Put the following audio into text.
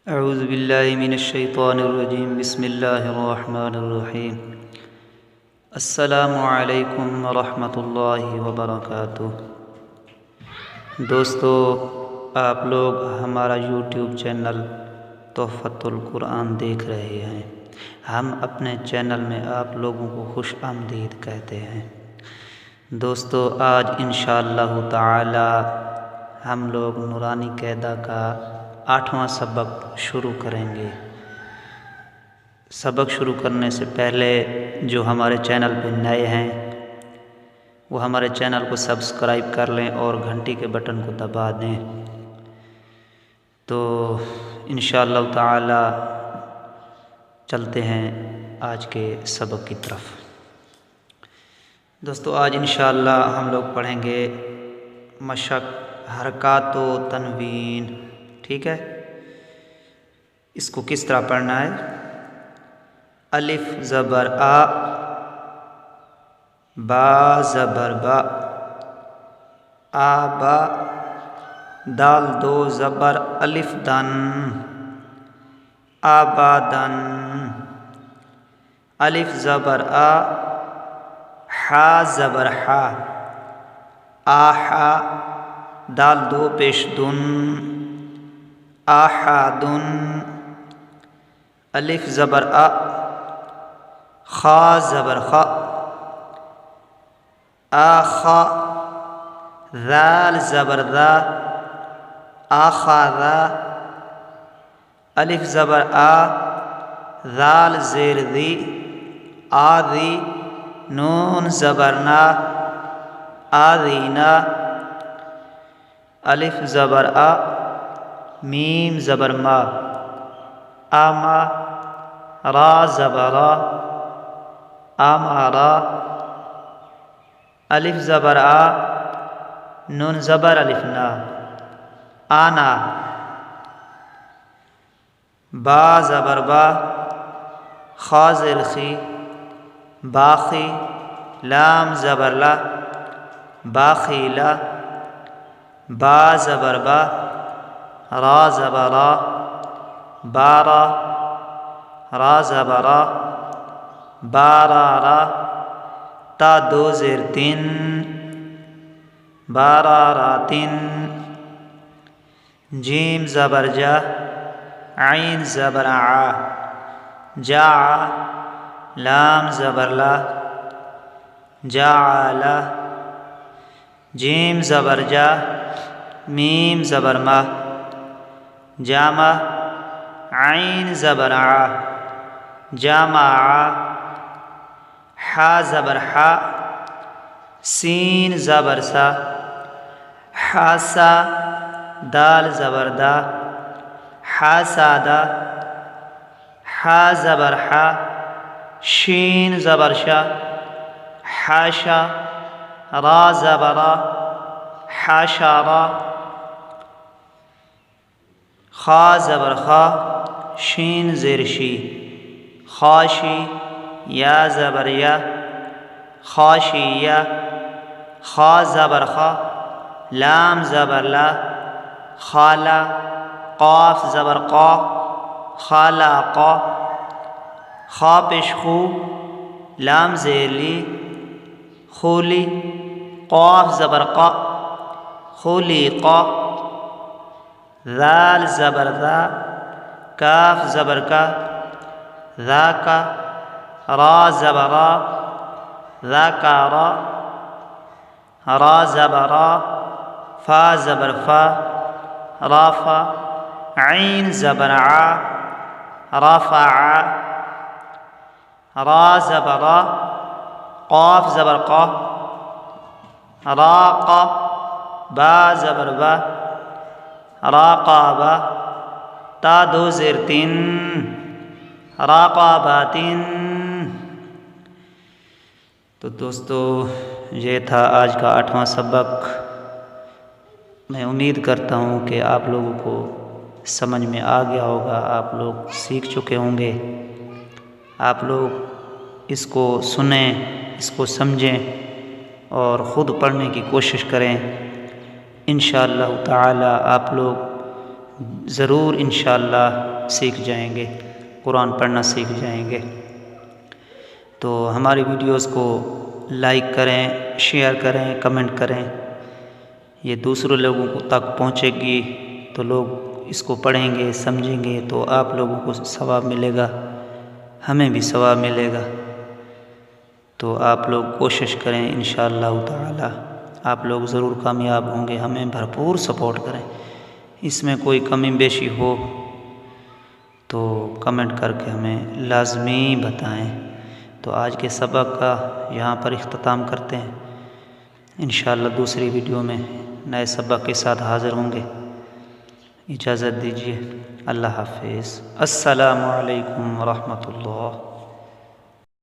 اعوذ باللہ من الشیطان الرجیم بسم اللہ الرحمن الرحیم السلام علیکم ورحمۃ اللہ وبرکاتہ۔ دوستو، آپ لوگ ہمارا یوٹیوب چینل تحفۃ القرآن دیکھ رہے ہیں۔ ہم اپنے چینل میں آپ لوگوں کو خوش آمدید کہتے ہیں۔ دوستو، آج انشاءاللہ تعالی ہم لوگ نورانی قاعدہ کا 8واں سبق شروع کریں گے۔ سبق شروع کرنے سے پہلے جو ہمارے چینل پہ نئے ہیں وہ ہمارے چینل کو سبسکرائب کر لیں اور گھنٹی کے بٹن کو دبا دیں۔ تو انشاءاللہ تعالی چلتے ہیں آج کے سبق کی طرف۔ دوستو، آج انشاءاللہ ہم لوگ پڑھیں گے مشق، حرکات و تنوین۔ ٹھیک ہے، اس کو کس طرح پڑھنا ہے؟ الف زبر آ، با زبر با، آبا، دال دو زبر الف دن، آبادن، الف زبر آ، حا زبر حا، آحا، دال دو پیش دن، آحادن، الف زبر آ، خا زبر خا، آخا، ذال زبر ذا، آخذا، الف زبر آ، ذال زیر ذی، آذی، نون زبر نا، آذینا، الف زبر آ، میم زبر ما، آما، را زبر را، آمارا، الف زبر آ، نون زبر الف نا، آنا، با زبر با، خا زیر خی، باخی، لام زبر لا، باخیلا، با زبر با، را زبر را، بارا، را زبر را، بارارا، تا دو زیر تین، باراراتن، جیم زبر جا، عین زبر عا، جاع، لام زبر لا، جاعلا، جیم زبر جا، میم زبر ما، جامع، عین زبر ع، جامع، حا زبر حا، سین زبر سا، حاسا، دال زبر دا، حاسادا، حا زبر حا، شین زبر شا، حاشا، را زبر را، حاشارا، خا زبر خا، شین زیر شی، خاشی، یا زبر یا، خاشیہ، خا زبر خا، لام زبر لا، خالا، قاف زبر قا، خالاقا، خا پیش خو، لام زیر لی، خولی، قاف زبر قا، خولیقا، ذال زبر ذا، کاف زبر کا، ذاکا، را زبر را، ذاکارا، را زبر را، فا زبر فا، رافا، عین زبر ع، رافع، را زبر را، قاف زبر قا، راقا، با زبر با، راقابا، تا دو زیر تین، راقاباتن۔ تو دوستو، یہ تھا آج کا 8واں سبق۔ میں امید کرتا ہوں کہ آپ لوگوں کو سمجھ میں آ گیا ہوگا، آپ لوگ سیکھ چکے ہوں گے۔ آپ لوگ اس کو سنیں، اس کو سمجھیں اور خود پڑھنے کی کوشش کریں۔ انشاءاللہ تعالی آپ لوگ ضرور انشاءاللہ سیکھ جائیں گے، قرآن پڑھنا سیکھ جائیں گے۔ تو ہماری ویڈیوز کو لائک کریں، شیئر کریں، کمنٹ کریں، یہ دوسرے لوگوں کو تک پہنچے گی تو لوگ اس کو پڑھیں گے، سمجھیں گے، تو آپ لوگوں کو ثواب ملے گا، ہمیں بھی ثواب ملے گا۔ تو آپ لوگ کوشش کریں، انشاءاللہ تعالی آپ لوگ ضرور کامیاب ہوں گے۔ ہمیں بھرپور سپورٹ کریں، اس میں کوئی کمی بیشی ہو تو کمنٹ کر کے ہمیں لازمی بتائیں۔ تو آج کے سبق کا یہاں پر اختتام کرتے ہیں، انشاءاللہ دوسری ویڈیو میں نئے سبق کے ساتھ حاضر ہوں گے۔ اجازت دیجیے، اللہ حافظ، السلام علیکم ورحمۃ اللہ۔